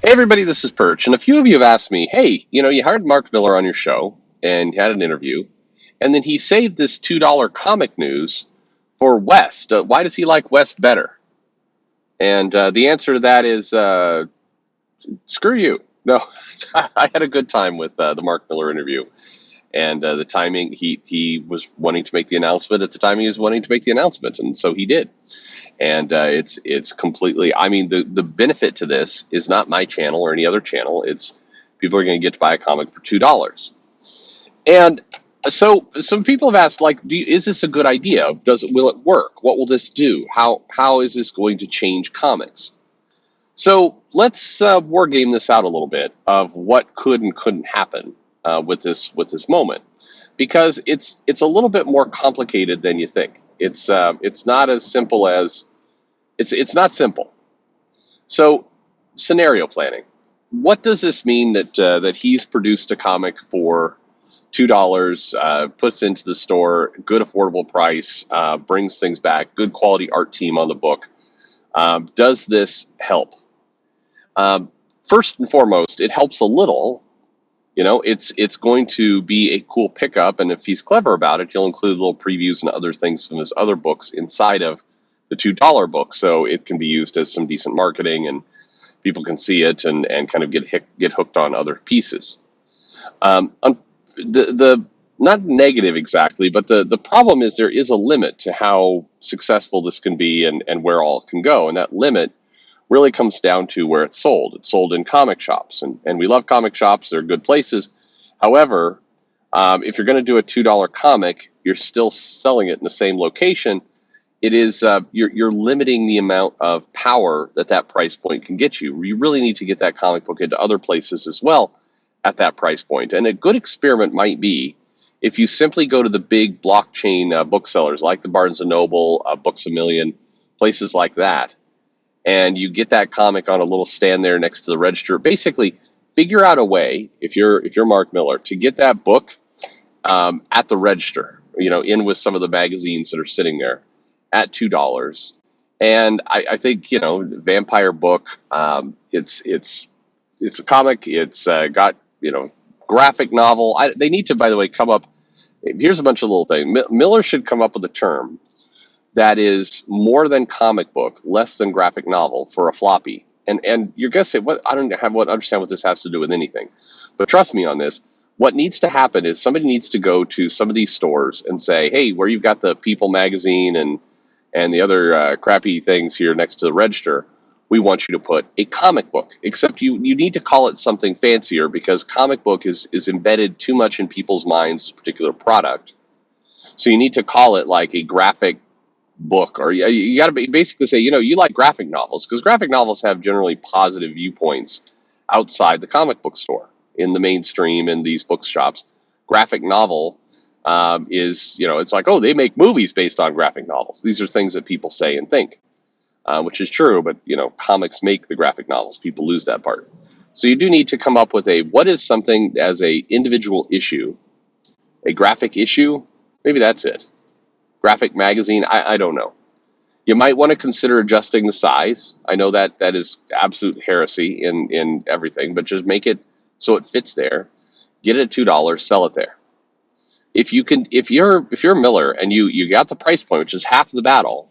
Hey everybody, this is Perch, and a few of you have asked me, hey, you hired Mark Millar on your show and had an interview, and then he saved this $2 comic news for West. Why does he like West better? And the answer to that is screw you. No, I had a good time with the Mark Millar interview, and the timing, he was wanting to make the announcement at the time he was wanting to make the announcement, and so he did. And it's completely. I mean, the benefit to this is not my channel or any other channel. It's people are going to get to buy a comic for $2. And so some people have asked, like, is this a good idea? Will it work? What will this do? How is this going to change comics? So let's war game this out a little bit of what could and couldn't happen with this moment, because it's a little bit more complicated than you think. It's not as simple as it's not simple. So, scenario planning. What does this mean that he's produced a comic for $2, puts into the store, good affordable price, brings things back, good quality art team on the book? Does this help? First and foremost, it helps a little. It's going to be a cool pickup, and if he's clever about it, he'll include little previews and other things from his other books inside of the $2 book, so it can be used as some decent marketing, and people can see it and kind of get hooked on other pieces. The not negative exactly, but the problem is there is a limit to how successful this can be and where all it can go, and that limit really comes down to where it's sold. It's sold in comic shops, and we love comic shops. They're good places. However, if you're going to do a $2 comic, you're still selling it in the same location. It is you're limiting the amount of power that price point can get you. You really need to get that comic book into other places as well at that price point. And a good experiment might be if you simply go to the big blockchain booksellers like the Barnes and Noble, Books A Million, places like that, and you get that comic on a little stand there next to the register. Basically, figure out a way, if you're Mark Millar, to get that book at the register. In with some of the magazines that are sitting there at $2. And I think vampire book. It's a comic. It's got graphic novel. They need to, by the way, come up. Here's a bunch of little things. Miller should come up with a term that is more than comic book, less than graphic novel for a floppy. And you're gonna say, what? I don't understand what this has to do with anything. But trust me on this. What needs to happen is somebody needs to go to some of these stores and say, hey, where you've got the People magazine and the other crappy things here next to the register, we want you to put a comic book. Except you need to call it something fancier, because comic book is embedded too much in people's minds as a particular product. So you need to call it like a graphic book, or you got to basically say, you like graphic novels, because graphic novels have generally positive viewpoints outside the comic book store. In the mainstream, in these bookshops, graphic novel is, it's like, oh, they make movies based on graphic novels. These are things that people say and think, which is true, but, comics make the graphic novels. People lose that part. So you do need to come up with what is something as a individual issue, a graphic issue, maybe that's it. Graphic magazine, I don't know. You might want to consider adjusting the size. I know that is absolute heresy in everything, but just make it so it fits there. Get it at $2, sell it there. If you're Miller and you got the price point, which is half the battle,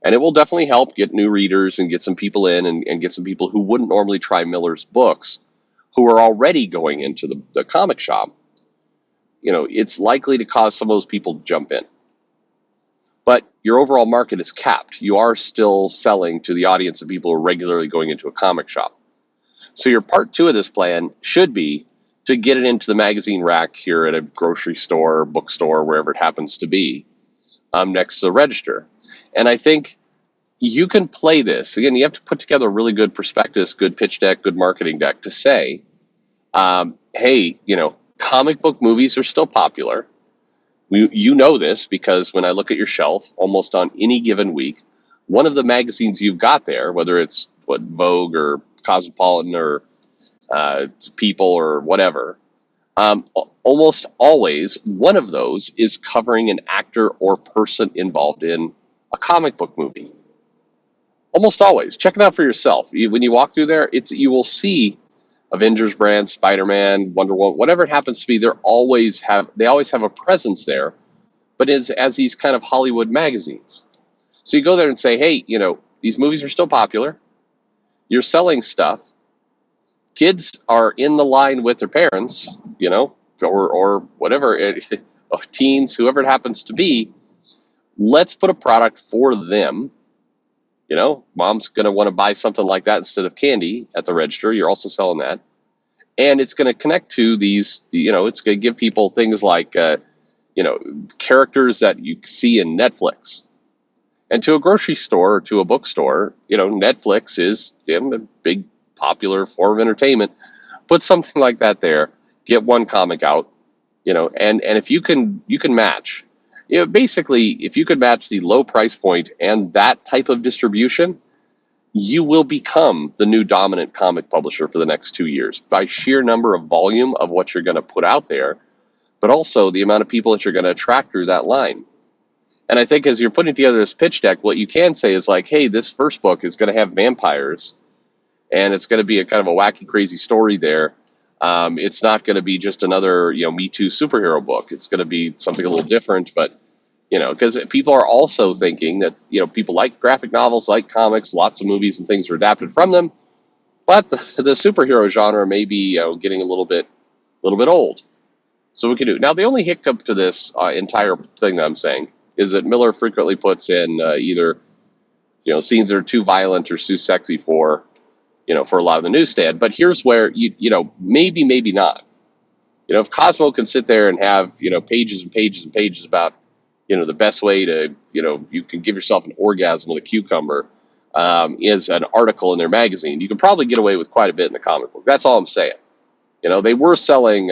and it will definitely help get new readers and get some people in and get some people who wouldn't normally try Millar's books, who are already going into the comic shop, it's likely to cause some of those people to jump in. But your overall market is capped. You are still selling to the audience of people who are regularly going into a comic shop. So your part two of this plan should be to get it into the magazine rack here at a grocery store, bookstore, wherever it happens to be, next to the register. And I think you can play this. Again, you have to put together a really good prospectus, good pitch deck, good marketing deck to say, hey, comic book movies are still popular. You know this because when I look at your shelf, almost on any given week, one of the magazines you've got there, whether it's Vogue or Cosmopolitan or People or whatever, almost always one of those is covering an actor or person involved in a comic book movie. Almost always. Check it out for yourself. When you walk through there, you will see Avengers brand, Spider-Man, Wonder Woman, whatever it happens to be. They always have a presence there, but it's as these kind of Hollywood magazines. So you go there and say, hey, these movies are still popular. You're selling stuff. Kids are in the line with their parents, or whatever, teens, whoever it happens to be. Let's put a product for them. Mom's going to want to buy something like that instead of candy at the register. You're also selling that. And it's going to connect to these, it's going to give people things like, characters that you see in Netflix. And to a grocery store or to a bookstore, Netflix is a big popular form of entertainment. Put something like that there, get one comic out, and if you can match, basically, if you could match the low price point and that type of distribution, you will become the new dominant comic publisher for the next 2 years by sheer number of volume of what you're going to put out there, but also the amount of people that you're going to attract through that line. And I think as you're putting together this pitch deck, what you can say is like, hey, this first book is going to have vampires, and it's going to be a kind of a wacky, crazy story there. It's not going to be just another, Me Too superhero book. It's going to be something a little different, but because people are also thinking that, people like graphic novels, like comics, lots of movies and things are adapted from them, but the superhero genre may be, getting a little bit old. So we can do. Now, the only hiccup to this entire thing that I'm saying is that Millar frequently puts in either, scenes that are too violent or too sexy for a lot of the newsstand. But here's where maybe not. If Cosmo can sit there and have, pages and pages and pages about, the best way to, you can give yourself an orgasm with a cucumber, is an article in their magazine. You can probably get away with quite a bit in the comic book. That's all I'm saying. They were selling,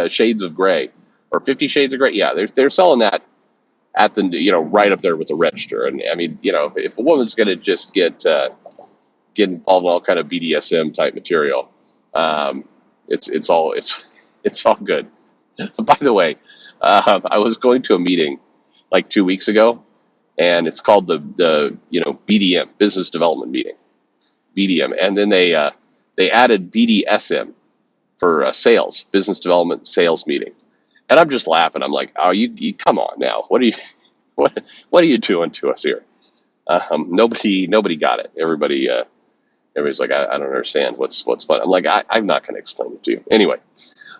Shades of Grey or 50 Shades of Grey. Yeah, they're selling that at the, right up there with the register. And I mean, if a woman's going to just get involved in all kind of BDSM type material, it's all good. By the way, I was going to a meeting like 2 weeks ago, and it's called the BDM, business development meeting, BDM, and then they added BDSM for sales, business development sales meeting, and I'm just laughing. I'm like, oh, you come on now, what are you doing to us here? Nobody got it. Everybody's like, I don't understand what's fun. I'm like, I'm not going to explain it to you anyway.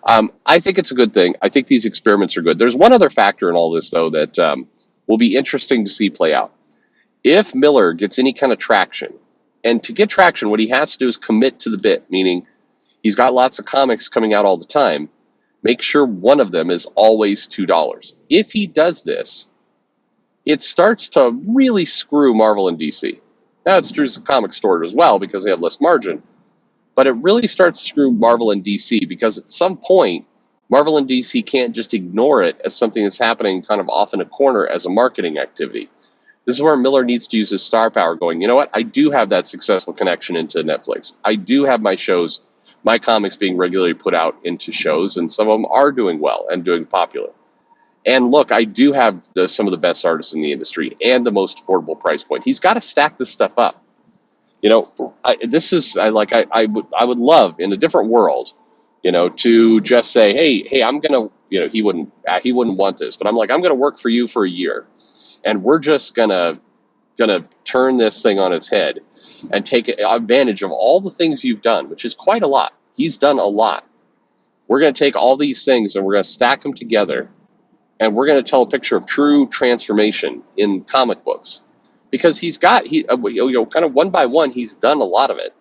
I think it's a good thing. I think these experiments are good. There's one other factor in all this, though, that will be interesting to see play out. If Millar gets any kind of traction, and to get traction, what he has to do is commit to the bit, meaning he's got lots of comics coming out all the time. Make sure one of them is always $2. If he does this, it starts to really screw Marvel and DC. Now, it's true as a comic store as well because they have less margin. But it really starts to screw Marvel and DC because at some point, Marvel and DC can't just ignore it as something that's happening kind of off in a corner as a marketing activity. This is where Millar needs to use his star power going, you know what, I do have that successful connection into Netflix. I do have my shows, my comics being regularly put out into shows, and some of them are doing well and doing popular. And look, I do have some of the best artists in the industry and the most affordable price point. He's got to stack this stuff up. I would love in a different world, to just say, hey, I'm gonna, he wouldn't want this, but I'm gonna work for you for a year, and we're just gonna turn this thing on its head and take advantage of all the things you've done, which is quite a lot. He's done a lot. We're gonna take all these things and we're gonna stack them together, and we're gonna tell a picture of true transformation in comic books. Because kind of one by one, he's done a lot of it,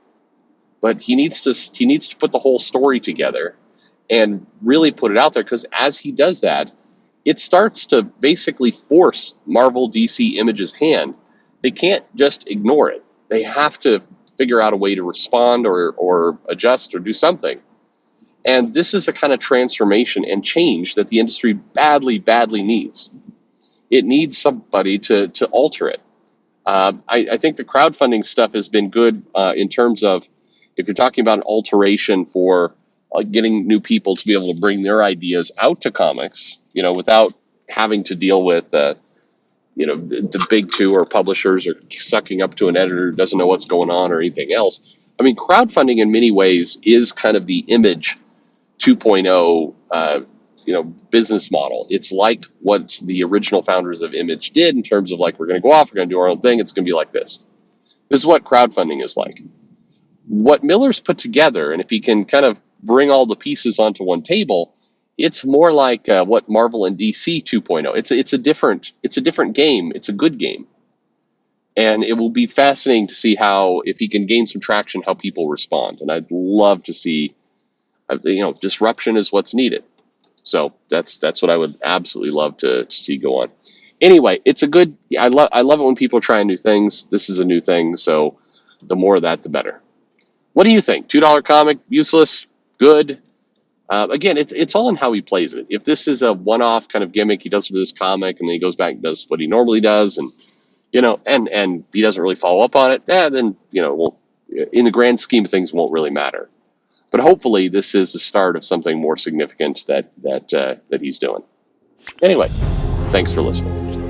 but he needs to put the whole story together and really put it out there. Because as he does that, it starts to basically force Marvel, DC, Image's hand. They can't just ignore it. They have to figure out a way to respond or adjust or do something. And this is a kind of transformation and change that the industry badly, badly needs. It needs somebody to alter it. I think the crowdfunding stuff has been good in terms of if you're talking about an alteration for getting new people to be able to bring their ideas out to comics, without having to deal with the big two or publishers are sucking up to an editor who doesn't know what's going on or anything else. I mean, crowdfunding in many ways is kind of the Image 2.0 business model. It's like what the original founders of Image did in terms of like, we're going to go off, we're going to do our own thing. It's going to be like this. This is what crowdfunding is like. What Millar's put together, and if he can kind of bring all the pieces onto one table, it's more like what Marvel and DC 2.0. It's a different game. It's a good game, and it will be fascinating to see how, if he can gain some traction, how people respond. And I'd love to see, disruption is what's needed. So that's what I would absolutely love to see go on. Anyway, it's a good. I love it when people are trying new things. This is a new thing, so the more of that, the better. What do you think? $2 comic, useless, good? Again, it's all in how he plays it. If this is a one-off kind of gimmick, he does with this comic, and then he goes back and does what he normally does, and and he doesn't really follow up on it, then well, in the grand scheme of things, won't really matter. But hopefully, this is the start of something more significant that he's doing. Anyway, thanks for listening.